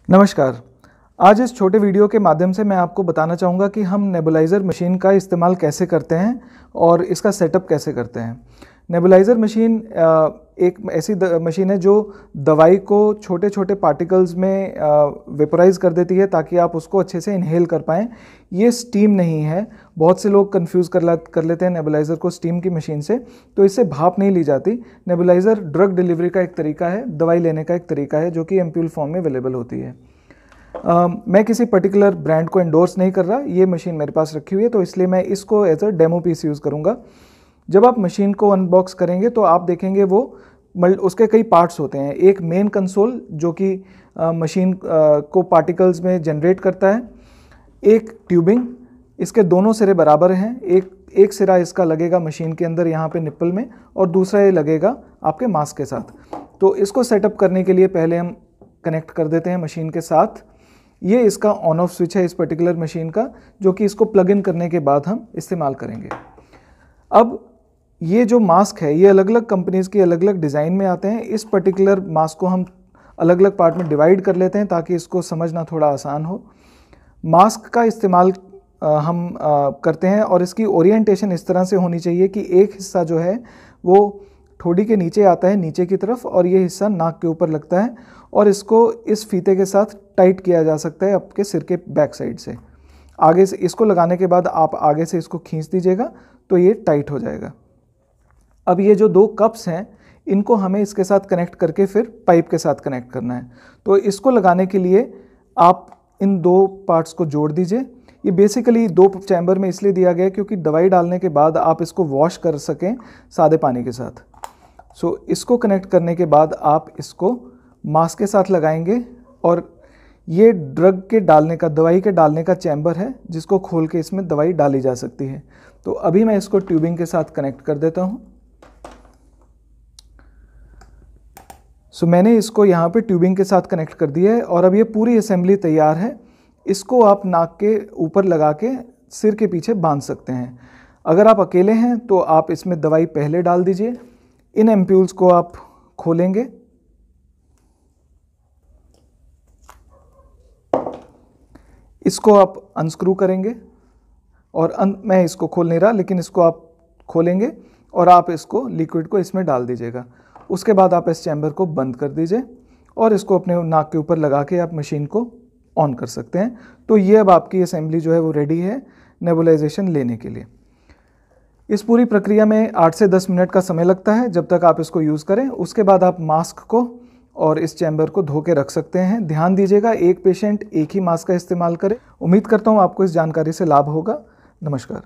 नमस्कार। आज इस छोटे वीडियो के माध्यम से मैं आपको बताना चाहूँगा कि हम नेबुलाइज़र मशीन का इस्तेमाल कैसे करते हैं और इसका सेटअप कैसे करते हैं। नेबुलाइज़र मशीन एक ऐसी मशीन है जो दवाई को छोटे छोटे पार्टिकल्स में वेपोराइज़ कर देती है ताकि आप उसको अच्छे से इनहेल कर पाएँ। ये स्टीम नहीं है। बहुत से लोग कंफ्यूज कर लेते हैं नेबुलाइज़र को स्टीम की मशीन से, तो इससे भाप नहीं ली जाती। नेबुलाइज़र ड्रग डिलीवरी का एक तरीका है, दवाई लेने का एक तरीका है जो कि एम्प्यूल फॉर्म में अवेलेबल होती है। मैं किसी पर्टिकुलर ब्रांड को एंडोर्स नहीं कर रहा, ये मशीन मेरे पास रखी हुई है तो इसलिए मैं इसको as a demo piece use करूँगा। जब आप मशीन को अनबॉक्स करेंगे तो आप देखेंगे वो उसके कई पार्ट्स होते हैं। एक मेन कंसोल जो कि मशीन को पार्टिकल्स में जनरेट करता है, एक ट्यूबिंग, इसके दोनों सिरे बराबर हैं। एक सिरा इसका लगेगा मशीन के अंदर यहाँ पे निप्पल में और दूसरा ये लगेगा आपके मास्क के साथ। तो इसको सेटअप करने के लिए पहले हम कनेक्ट कर देते हैं मशीन के साथ। ये इसका ऑन ऑफ स्विच है इस पर्टिकुलर मशीन का, जो कि इसको प्लग इन करने के बाद हम इस्तेमाल करेंगे। अब ये जो मास्क है ये अलग अलग कंपनीज़ की अलग अलग डिज़ाइन में आते हैं। इस पर्टिकुलर मास्क को हम अलग अलग पार्ट में डिवाइड कर लेते हैं ताकि इसको समझना थोड़ा आसान हो। मास्क का इस्तेमाल हम करते हैं और इसकी ओरिएंटेशन इस तरह से होनी चाहिए कि एक हिस्सा जो है वो ठोड़ी के नीचे आता है नीचे की तरफ और ये हिस्सा नाक के ऊपर लगता है और इसको इस फीते के साथ टाइट किया जा सकता है आपके सिर के बैक साइड से। आगे से इसको लगाने के बाद आप आगे से इसको खींच दीजिएगा तो ये टाइट हो जाएगा। अब ये जो दो कप्स हैं इनको हमें इसके साथ कनेक्ट करके फिर पाइप के साथ कनेक्ट करना है। तो इसको लगाने के लिए आप इन दो पार्ट्स को जोड़ दीजिए। ये बेसिकली दो चैम्बर में इसलिए दिया गया है क्योंकि दवाई डालने के बाद आप इसको वॉश कर सकें सादे पानी के साथ। सो इसको कनेक्ट करने के बाद आप इसको मास्क के साथ लगाएंगे और ये ड्रग के डालने का, दवाई के डालने का चैम्बर है जिसको खोल के इसमें दवाई डाली जा सकती है। तो अभी मैं इसको ट्यूबिंग के साथ कनेक्ट कर देता हूँ। सो मैंने इसको यहाँ पे ट्यूबिंग के साथ कनेक्ट कर दिया है और अब ये पूरी असेंबली तैयार है। इसको आप नाक के ऊपर लगा के सिर के पीछे बांध सकते हैं। अगर आप अकेले हैं तो आप इसमें दवाई पहले डाल दीजिए। इन एम्प्यूल्स को आप खोलेंगे, इसको आप अनस्क्रू करेंगे और मैं इसको खोल नहीं रहा लेकिन इसको आप खोलेंगे और आप इसको लिक्विड को इसमें डाल दीजिएगा। उसके बाद आप इस चैम्बर को बंद कर दीजिए और इसको अपने नाक के ऊपर लगा के आप मशीन को ऑन कर सकते हैं। तो ये अब आपकी असेंबली जो है वो रेडी है नेबुलाइजेशन लेने के लिए। इस पूरी प्रक्रिया में 8 से 10 मिनट का समय लगता है जब तक आप इसको यूज़ करें। उसके बाद आप मास्क को और इस चैम्बर को धो के रख सकते हैं। ध्यान दीजिएगा एक पेशेंट एक ही मास्क का इस्तेमाल करे। उम्मीद करता हूँ आपको इस जानकारी से लाभ होगा। नमस्कार।